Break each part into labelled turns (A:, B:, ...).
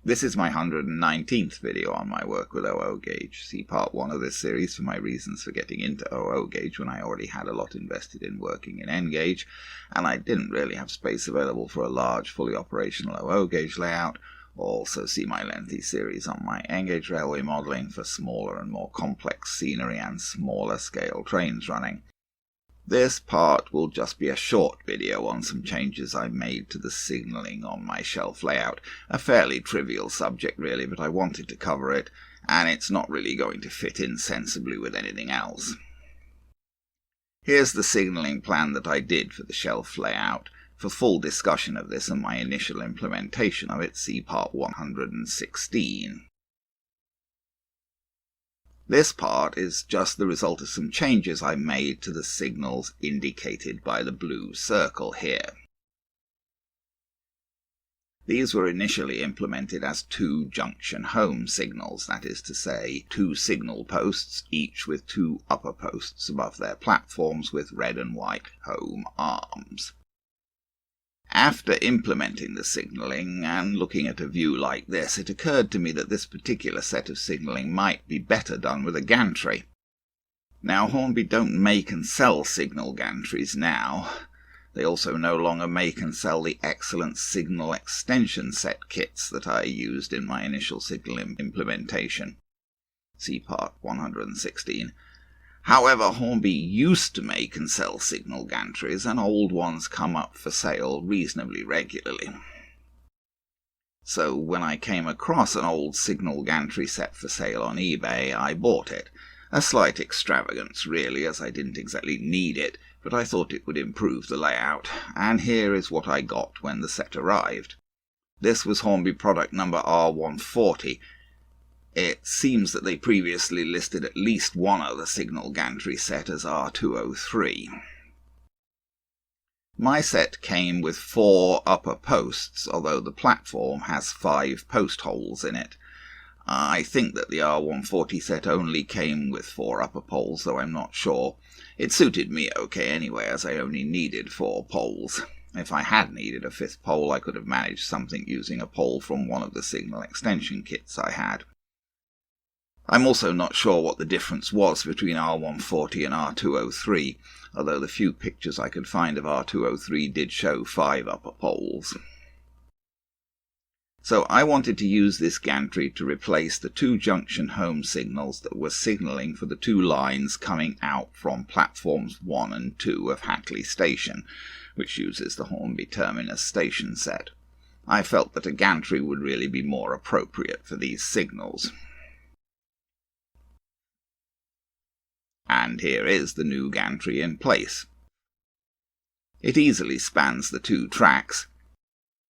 A: This is my 119th video on my work with OO gauge. See part 1 of this series for my reasons for getting into OO gauge when I already had a lot invested in working in N gauge, and I didn't really have space available for a large, fully operational OO gauge layout. Also see my lengthy series on my N gauge railway modelling for smaller and more complex scenery and smaller scale trains running. This part will just be a short video on some changes I made to the signalling on my shelf layout. A fairly trivial subject really, but I wanted to cover it, and it's not really going to fit in sensibly with anything else. Here's the signalling plan that I did for the shelf layout. For full discussion of this and my initial implementation of it, see part 116. This part is just the result of some changes I made to the signals indicated by the blue circle here. These were initially implemented as 2 junction home signals, that is to say, 2 signal posts, each with 2 upper posts above their platforms with red and white home arms. After implementing the signalling and looking at a view like this, it occurred to me that this particular set of signalling might be better done with a gantry. Now, Hornby don't make and sell signal gantries now. They also no longer make and sell the excellent signal extension set kits that I used in my initial signal implementation. See part 116. However, Hornby used to make and sell signal gantries, and old ones come up for sale reasonably regularly. So when I came across an old signal gantry set for sale on eBay, I bought it. A slight extravagance really, as I didn't exactly need it, but I thought it would improve the layout, and here is what I got when the set arrived. This was Hornby product number R140. It seems that they previously listed at least one other signal gantry set as R203. My set came with 4 upper posts, although the platform has 5 post holes in it. I think that the R140 set only came with 4 upper poles, though I'm not sure. It suited me okay anyway, as I only needed 4 poles. If I had needed a 5th pole, I could have managed something using a pole from one of the signal extension kits I had. I'm also not sure what the difference was between R140 and R203, although the few pictures I could find of R203 did show 5 upper poles. So I wanted to use this gantry to replace the 2 junction home signals that were signalling for the 2 lines coming out from platforms 1 and 2 of Hatley Station, which uses the Hornby Terminus station set. I felt that a gantry would really be more appropriate for these signals. And here is the new gantry in place. It easily spans the 2 tracks.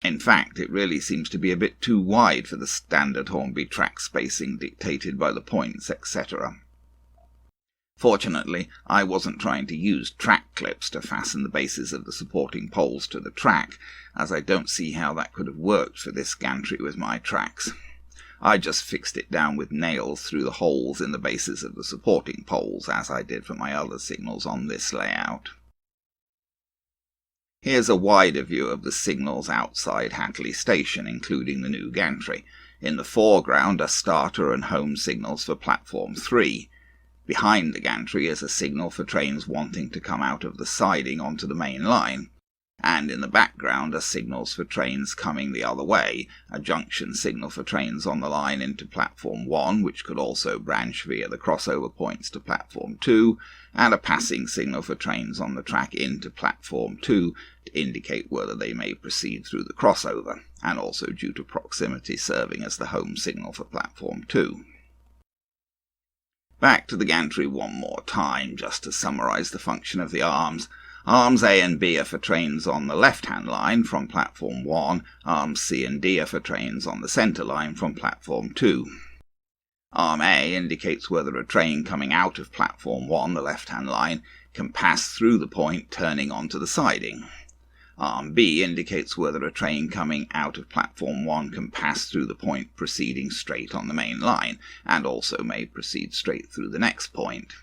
A: In fact, it really seems to be a bit too wide for the standard Hornby track spacing dictated by the points, etc. Fortunately, I wasn't trying to use track clips to fasten the bases of the supporting poles to the track, as I don't see how that could have worked for this gantry with my tracks. I just fixed it down with nails through the holes in the bases of the supporting poles, as I did for my other signals on this layout. Here's a wider view of the signals outside Hatley Station, including the new gantry. In the foreground are starter and home signals for platform 3. Behind the gantry is a signal for trains wanting to come out of the siding onto the main line. And in the background are signals for trains coming the other way, a junction signal for trains on the line into platform 1, which could also branch via the crossover points to platform 2, and a passing signal for trains on the track into platform 2 to indicate whether they may proceed through the crossover, and also due to proximity serving as the home signal for platform 2. Back to the gantry one more time, just to summarise the function of the arms. Arms A and B are for trains on the left-hand line from platform 1, arms C and D are for trains on the centre line from platform 2. Arm A indicates whether a train coming out of platform 1, the left-hand line, can pass through the point turning onto the siding. Arm B indicates whether a train coming out of platform 1 can pass through the point proceeding straight on the main line, and also may proceed straight through the next point.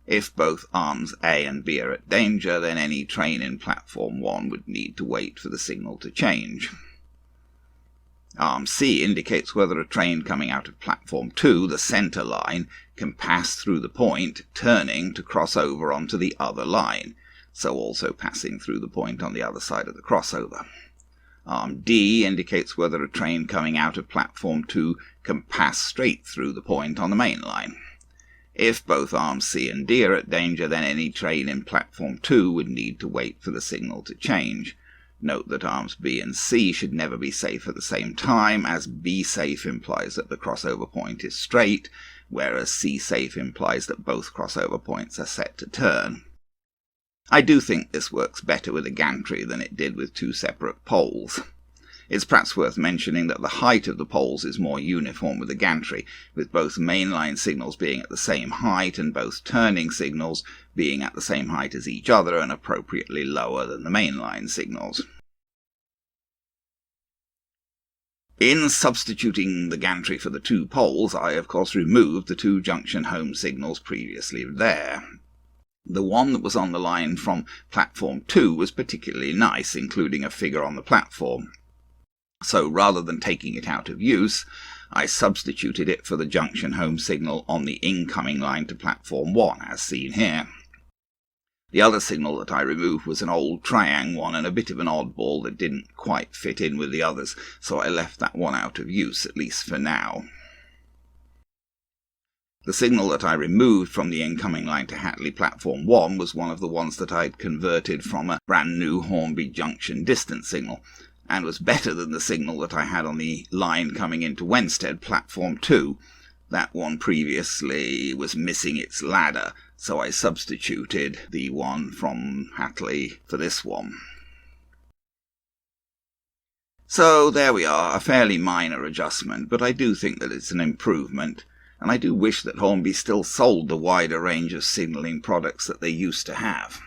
A: If both arms A and B are at danger, then any train in platform 1 would need to wait for the signal to change. Arm C indicates whether a train coming out of platform 2, the centre line, can pass through the point, turning to cross over onto the other line, so also passing through the point on the other side of the crossover. Arm D indicates whether a train coming out of platform 2 can pass straight through the point on the main line. If both arms C and D are at danger, then any train in platform 2 would need to wait for the signal to change. Note that arms B and C should never be safe at the same time, as B safe implies that the crossover point is straight, whereas C safe implies that both crossover points are set to turn. I do think this works better with a gantry than it did with two separate poles. It's perhaps worth mentioning that the height of the poles is more uniform with the gantry, with both mainline signals being at the same height and both turning signals being at the same height as each other and appropriately lower than the mainline signals. In substituting the gantry for the two poles, I of course removed the two junction home signals previously there. The one that was on the line from platform 2 was particularly nice, including a figure on the platform. So rather than taking it out of use, I substituted it for the junction home signal on the incoming line to platform 1, as seen here. The other signal that I removed was an old triangle one and a bit of an oddball that didn't quite fit in with the others, so I left that one out of use, at least for now. The signal that I removed from the incoming line to Hatley platform 1 was one of the ones that I'd converted from a brand new Hornby junction distance signal, and was better than the signal that I had on the line coming into Wenstead platform 2. That one previously was missing its ladder, so I substituted the one from Hatley for this one. So there we are, a fairly minor adjustment, but I do think that it's an improvement, and I do wish that Hornby still sold the wider range of signalling products that they used to have.